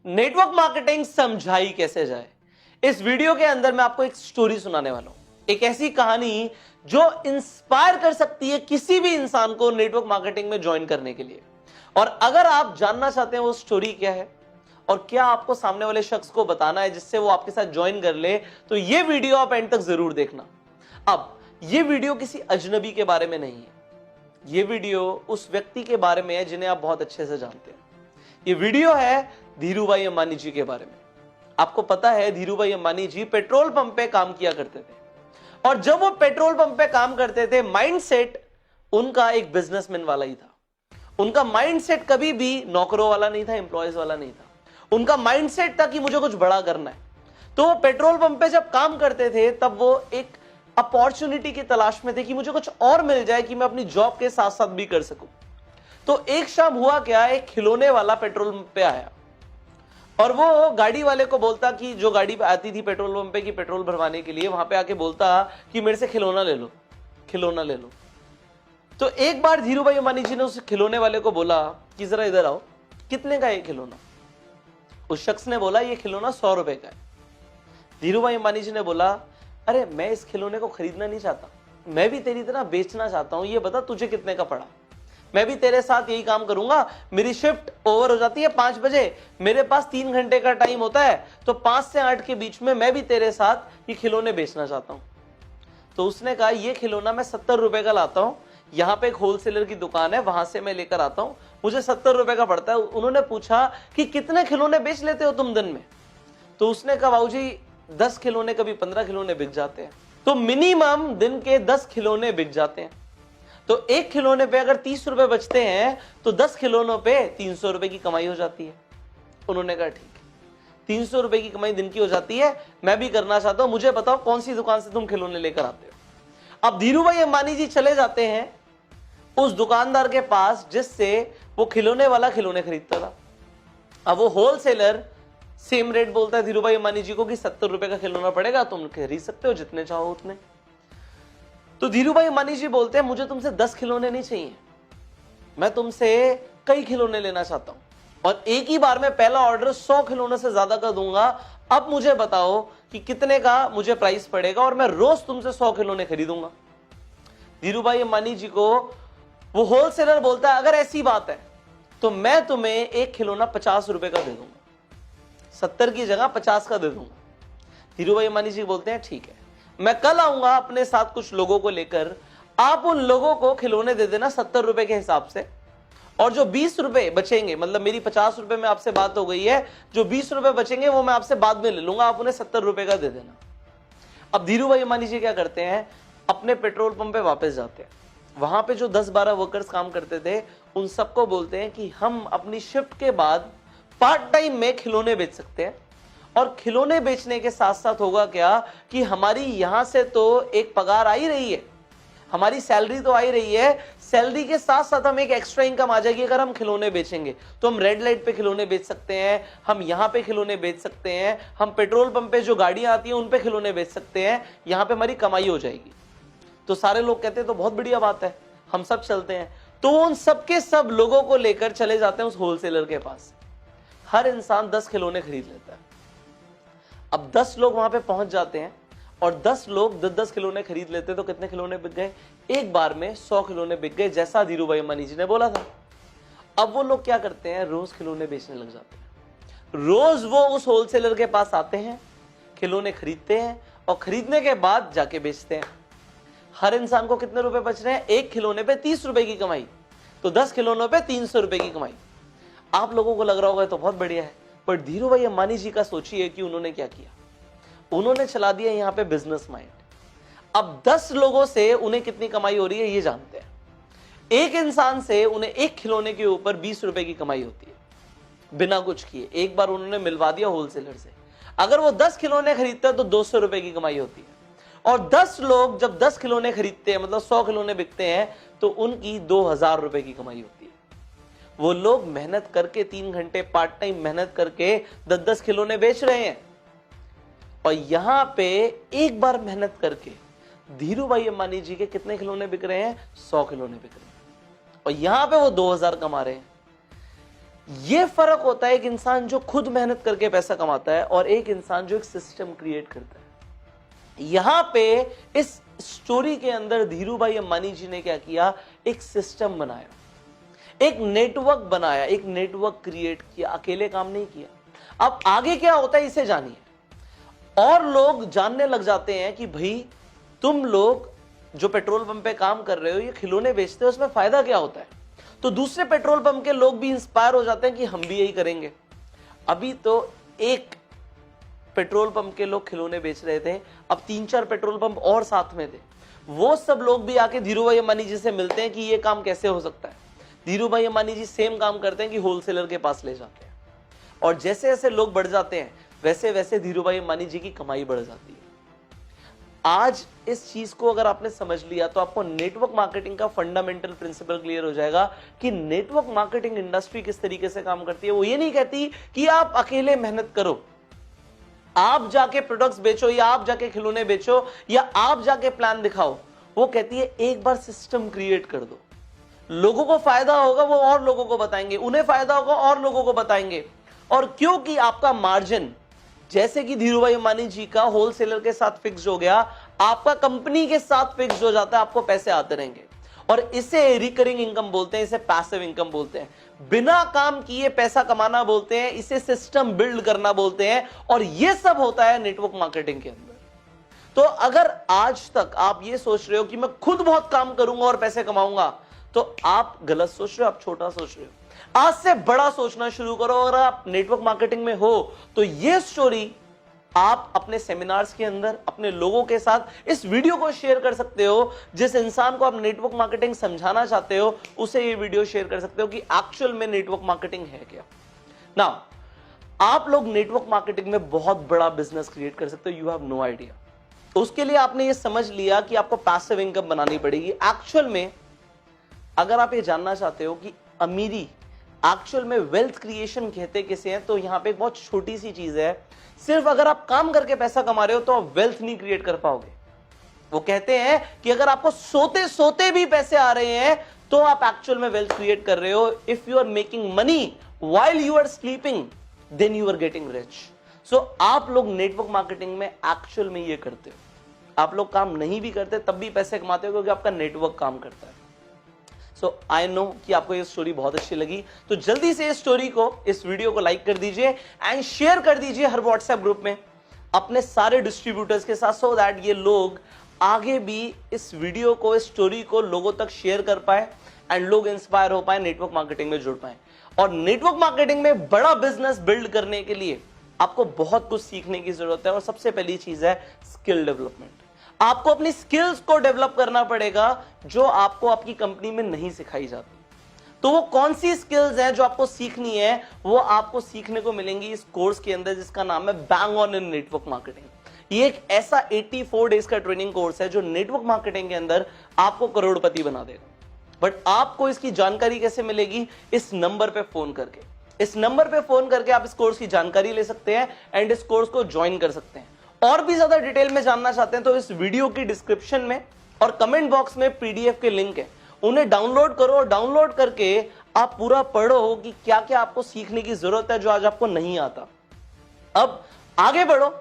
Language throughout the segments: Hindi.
नेटवर्क मार्केटिंग समझाई कैसे जाए। इस वीडियो के अंदर मैं आपको एक स्टोरी सुनाने वाला हूं, एक ऐसी कहानी जो इंस्पायर कर सकती है किसी भी इंसान को नेटवर्क मार्केटिंग में ज्वाइन करने के लिए। और अगर आप जानना चाहते हैं वो स्टोरी क्या है और क्या आपको सामने वाले शख्स को बताना है जिससे वो आपके साथ ज्वाइन कर ले, तो ये वीडियो आप एंड तक जरूर देखना। अब ये वीडियो किसी अजनबी के बारे में नहीं है, ये वीडियो उस व्यक्ति के बारे में है जिन्हें आप बहुत अच्छे से जानते हैं। ये वीडियो है धीरूभाई अंबानी जी के बारे में। आपको पता है धीरूभाई अंबानी जी पेट्रोल पंप पे काम किया करते थे, और जब वो पेट्रोल पंप पे काम करते थे माइंडसेट उनका एक बिजनेसमैन वाला ही था। उनका माइंडसेट कभी भी नौकरों वाला नहीं था, एम्प्लॉयज वाला नहीं था। उनका माइंडसेट था कि मुझे कुछ बड़ा करना है। तो वो पेट्रोल पंप पे जब काम करते थे तब वो एक अपॉर्चुनिटी की तलाश में थे कि मुझे कुछ और मिल जाए कि मैं अपनी जॉब के साथ साथ भी कर सकूं। तो एक शाम हुआ क्या, एक खिलौने वाला पेट्रोल पंप पे आया और वो गाड़ी वाले को बोलता कि जो गाड़ी आती थी पेट्रोल पंप पे की पेट्रोल भरवाने के लिए, वहां पे आके बोलता कि मेरे से खिलौना ले लो, खिलौना ले लो। तो एक बार धीरूभाई अंबानी जी ने उस खिलौने वाले को बोला कि जरा इधर आओ, कितने का ये खिलौना? उस शख्स ने बोला ये खिलौना 100 रुपए का है। धीरूभाई अंबानी जी ने बोला अरे मैं इस खिलौने को खरीदना नहीं चाहता, मैं भी तेरी तरह बेचना चाहता हूं, ये बता तुझे कितने का पड़ा? मैं भी तेरे साथ यही काम करूंगा। मेरी शिफ्ट ओवर हो जाती है 5 बजे, मेरे पास 3 घंटे का टाइम होता है, तो 5 से 8 के बीच में मैं भी तेरे साथ ये खिलौने बेचना चाहता हूं। तो उसने कहा ये खिलौना मैं 70 रुपए का लाता हूं, यहां पे एक होलसेलर की दुकान है, वहां से मैं लेकर आता हूं, मुझे 70 रुपए का पड़ता है। उन्होंने पूछा कि कितने खिलौने बेच लेते हो तुम दिन में? तो उसने कहा बाबू जी 10 खिलौने, कभी 15 खिलौने बिक जाते हैं। तो मिनिमम दिन के 10 खिलौने बिक जाते हैं। तो एक खिलौने पे अगर 30 रुपए बचते हैं तो 10 खिलौनों पे 300 रुपए की कमाई हो जाती है। उन्होंने कहा ठीक है, 300 रुपए की कमाई दिन की हो जाती है, मैं भी करना चाहता हूं, मुझे बताओ कौन सी दुकान से तुम खिलौने लेकर आते हो। अब धीरूभाई अंबानी जी चले जाते हैं उस दुकानदार के पास जिससे वो खिलौने वाला खिलौने खरीदता था। अब वो होलसेलर सेम रेट बोलता है धीरूभाई अंबानी जी को कि 70 रुपए का खिलौना पड़ेगा, तुम खरीद सकते हो जितने चाहो उतने। तो धीरूभाई अंबानी जी बोलते हैं मुझे तुमसे 10 खिलौने नहीं चाहिए, मैं तुमसे कई खिलौने लेना चाहता हूं, और एक ही बार में पहला ऑर्डर 100 खिलौने से ज्यादा का दूंगा। अब मुझे बताओ कि कितने का मुझे प्राइस पड़ेगा और मैं रोज तुमसे 100 खिलौने खरीदूंगा। धीरूभाई अंबानी जी को वो होलसेलर बोलता है अगर ऐसी बात है तो मैं तुम्हें एक खिलौना 50 रुपए का दे दूंगा, 70 की जगह 50 का दे दूंगा। धीरूभाई अंबानी जी बोलते हैं ठीक है, मैं कल आऊंगा अपने साथ कुछ लोगों को लेकर, आप उन लोगों को खिलौने दे देना 70 रुपए के हिसाब से, और जो 20 रुपए बचेंगे, मतलब मेरी 50 रुपए में आपसे बात हो गई है, जो 20 रुपए बचेंगे वो मैं आपसे बाद में ले लूंगा, आप उन्हें 70 रुपए का दे देना। अब धीरूभाई अंबानी जी क्या करते हैं, अपने पेट्रोल पंप पे वापस जाते हैं। वहां पे जो 10-12 वर्कर्स काम करते थे उन सबको बोलते हैं कि हम अपनी शिफ्ट के बाद पार्ट टाइम में खिलौने बेच सकते हैं, और खिलौने बेचने के साथ साथ होगा क्या कि हमारी यहां से तो एक पगार आ ही रही है, हमारी सैलरी तो आ ही रही है, सैलरी के साथ साथ हम एक एक्स्ट्रा इनकम आ जाएगी। अगर हम खिलौने बेचेंगे तो हम रेड लाइट पे खिलौने बेच सकते हैं, हम यहां पे खिलौने बेच सकते हैं, हम पेट्रोल पंप पे जो गाड़ियां आती हैं उन पे खिलौने बेच सकते हैं, यहां पे हमारी कमाई हो जाएगी। तो सारे लोग कहते हैं तो बहुत बढ़िया बात है, हम सब चलते हैं। तो उन सबके सब लोगों को लेकर चले जाते हैं उस होलसेलर के पास। हर इंसान 10 खिलौने खरीद लेता है। अब 10 लोग वहां पे पहुंच जाते हैं और 10 लोग 10-10 खिलौने खरीद लेते हैं, तो कितने खिलौने बिक गए? एक बार में 100 खिलौने बिक गए, जैसा धीरूभाई अंबानी जी ने बोला था। अब वो लोग क्या करते हैं, रोज खिलौने बेचने लग जाते हैं। रोज वो उस होलसेलर के पास आते हैं, खिलौने खरीदते हैं और खरीदने के बाद जाके बेचते हैं। हर इंसान को कितने रुपए बच रहे हैं? एक खिलौने पे 30 रुपए की कमाई, तो 10 खिलौनों पे 300 रुपए की कमाई। आप लोगों को लग रहा होगा तो बहुत बढ़िया है, पर धीरूभाई अंबानी जी का सोचिए कि उन्होंने क्या किया। उन्होंने चला दिया यहां पे बिजनेस माइंड। अब 10 लोगों से उन्हें कितनी कमाई हो रही है ये जानते हैं। एक इंसान से उन्हें एक खिलौने के ऊपर 20 रुपए की कमाई होती है बिना कुछ किए। एक बार उन्होंने मिलवा दिया होलसेलर से, अगर वो 10 खिलौने खरीदता है तो 200 रुपए की कमाई होती है। और 10 लोग जब 10 खिलौने खरीदते हैं, मतलब 100 खिलौने बिकते हैं, तो उनकी 2000 रुपए की कमाई होती है। वो लोग मेहनत करके 3 घंटे पार्ट टाइम मेहनत करके 10-10 खिलौने बेच रहे हैं, और यहां पे एक बार मेहनत करके धीरूभाई अंबानी जी के कितने खिलौने बिक रहे हैं? 100 खिलौने बिक रहे हैं, और यहां पे वो 2000 कमा रहे हैं। ये फर्क होता है एक इंसान जो खुद मेहनत करके पैसा कमाता है और एक इंसान जो एक सिस्टम क्रिएट करता है। यहां पे इस स्टोरी के अंदर धीरू भाई अंबानी जी ने क्या किया, एक सिस्टम बनाया, एक नेटवर्क बनाया, एक नेटवर्क क्रिएट किया, अकेले काम नहीं किया। अब आगे क्या होता है इसे जानिए। और लोग जानने लग जाते हैं कि भाई तुम लोग जो पेट्रोल पंप पे काम कर रहे हो, ये खिलौने बेचते हो, उसमें फायदा क्या होता है। तो दूसरे पेट्रोल पंप के लोग भी इंस्पायर हो जाते हैं कि हम भी यही करेंगे। अभी तो एक पेट्रोल पंप के लोग खिलौने बेच रहे थे, अब 3-4 पेट्रोल पंप और साथ में थे। वो सब लोग भी आके धीरू भाई अंबानी जी से मिलते हैं कि ये काम कैसे हो सकता है। धीरू भाई अंबानी जी सेम काम करते हैं कि होलसेलर के पास ले जाते हैं, और जैसे जैसे लोग बढ़ जाते हैं वैसे वैसे धीरू भाई अंबानी जी की कमाई बढ़ जाती है। आज इस चीज को अगर आपने समझ लिया तो आपको नेटवर्क मार्केटिंग का फंडामेंटल प्रिंसिपल क्लियर हो जाएगा कि नेटवर्क मार्केटिंग इंडस्ट्री किस तरीके से काम करती है। वो ये नहीं कहती कि आप अकेले मेहनत करो, आप जाके प्रोडक्ट्स बेचो, या आप जाके खिलौने बेचो, या आप जाके प्लान दिखाओ। वो कहती है एक बार सिस्टम क्रिएट कर दो, लोगों को फायदा होगा वो और लोगों को बताएंगे, उन्हें फायदा होगा और लोगों को बताएंगे। और क्योंकि आपका मार्जिन जैसे कि धीरू भाई अंबानी जी का होलसेलर के साथ फिक्स हो गया, आपका कंपनी के साथ फिक्स हो जाता है, आपको पैसे आते रहेंगे। और इसे रिकरिंग इनकम बोलते हैं, इसे पैसिव इनकम बोलते हैं, बिना काम किए पैसा कमाना बोलते हैं, इसे सिस्टम बिल्ड करना बोलते हैं। और यह सब होता है नेटवर्क मार्केटिंग के अंदर। तो अगर आज तक आप ये सोच रहे हो कि मैं खुद बहुत काम करूंगा और पैसे कमाऊंगा, तो आप गलत सोच रहे हो, आप छोटा सोच रहे हो। आज से बड़ा सोचना शुरू करो। अगर आप नेटवर्क मार्केटिंग में हो तो ये स्टोरी आप अपने सेमिनार्स के अंदर अपने लोगों के साथ इस वीडियो को शेयर कर सकते हो। जिस इंसान को आप नेटवर्क मार्केटिंग समझाना चाहते हो उसे ये वीडियो शेयर कर सकते हो कि एक्चुअल में नेटवर्क मार्केटिंग है क्या। नाउ आप लोग नेटवर्क मार्केटिंग में बहुत बड़ा बिजनेस क्रिएट कर सकते हो, यू हैव नो आइडिया। तो उसके लिए आपने ये समझ लिया कि आपको पैसिव इनकम बनानी पड़ेगी। एक्चुअल में अगर आप ये जानना चाहते हो कि अमीरी एक्चुअल में वेल्थ क्रिएशन कहते किसे हैं, तो यहां पे एक बहुत छोटी सी चीज है। सिर्फ अगर आप काम करके पैसा कमा रहे हो तो आप वेल्थ नहीं क्रिएट कर पाओगे। वो कहते हैं कि अगर आपको सोते सोते भी पैसे आ रहे हैं तो आप एक्चुअल में वेल्थ क्रिएट कर रहे हो। If you are making money while you are sleeping then you are getting rich. So आप लोग नेटवर्क मार्केटिंग में एक्चुअल में ये करते हो। आप लोग काम नहीं भी करते तब भी पैसे कमाते हो क्योंकि आपका नेटवर्क काम करता है। सो आई नो कि आपको ये स्टोरी बहुत अच्छी लगी, तो जल्दी से इस स्टोरी को, इस वीडियो को लाइक कर दीजिए एंड शेयर कर दीजिए हर व्हाट्सएप ग्रुप में अपने सारे डिस्ट्रीब्यूटर्स के साथ, सो दैट ये लोग आगे भी इस वीडियो को, इस स्टोरी को लोगों तक शेयर कर पाए एंड लोग इंस्पायर हो पाए, नेटवर्क मार्केटिंग में जुड़ पाए। और नेटवर्क मार्केटिंग में बड़ा बिजनेस बिल्ड करने के लिए आपको बहुत कुछ सीखने की जरूरत है, और सबसे पहली चीज है स्किल डेवलपमेंट। आपको अपनी स्किल्स को डेवलप करना पड़ेगा जो आपको आपकी कंपनी में नहीं सिखाई जाती। तो वो कौन सी स्किल्स हैं जो आपको सीखनी है, वो आपको सीखने को मिलेंगी इस कोर्स के अंदर जिसका नाम है bang on in network marketing. ये एक ऐसा 84 डेज का ट्रेनिंग कोर्स है जो नेटवर्क मार्केटिंग के अंदर आपको करोड़पति बना देगा। बट आपको इसकी जानकारी कैसे मिलेगी? इस नंबर पे फोन करके। इस नंबर पे फोन करके आप इस कोर्स की जानकारी ले सकते हैं एंड इस कोर्स को ज्वाइन कर सकते हैं। और भी ज्यादा डिटेल में जानना चाहते हैं तो इस वीडियो की डिस्क्रिप्शन में और कमेंट बॉक्स में पीडीएफ के लिंक है, उन्हें डाउनलोड करो और डाउनलोड करके आप पूरा पढ़ो कि क्या क्या आपको सीखने की जरूरत है जो आज आपको नहीं आता। अब आगे बढ़ो,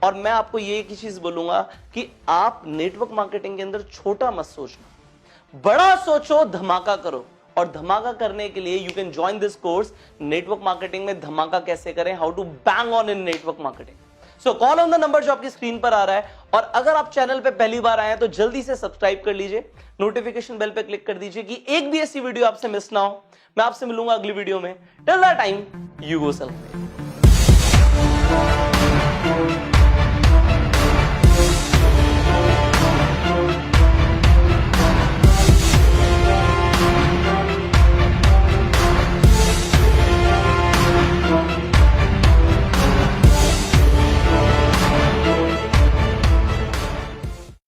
और मैं आपको ये एक ही चीज बोलूंगा कि आप नेटवर्क मार्केटिंग के अंदर छोटा मत सोचना, बड़ा सोचो, धमाका करो। और धमाका करने के लिए you can join this course network marketing में धमाका कैसे करें, how to bang on in network marketing. So call on the number जो आपकी स्क्रीन पर आ रहा है। और अगर आप चैनल पे पहली बार आए हैं तो जल्दी से सब्सक्राइब कर लीजिए, नोटिफिकेशन बेल पे क्लिक कर दीजिए कि एक भी ऐसी वीडियो आपसे मिस ना हो। मैं आपसे मिलूंगा अगली वीडियो में। Till that time you go self.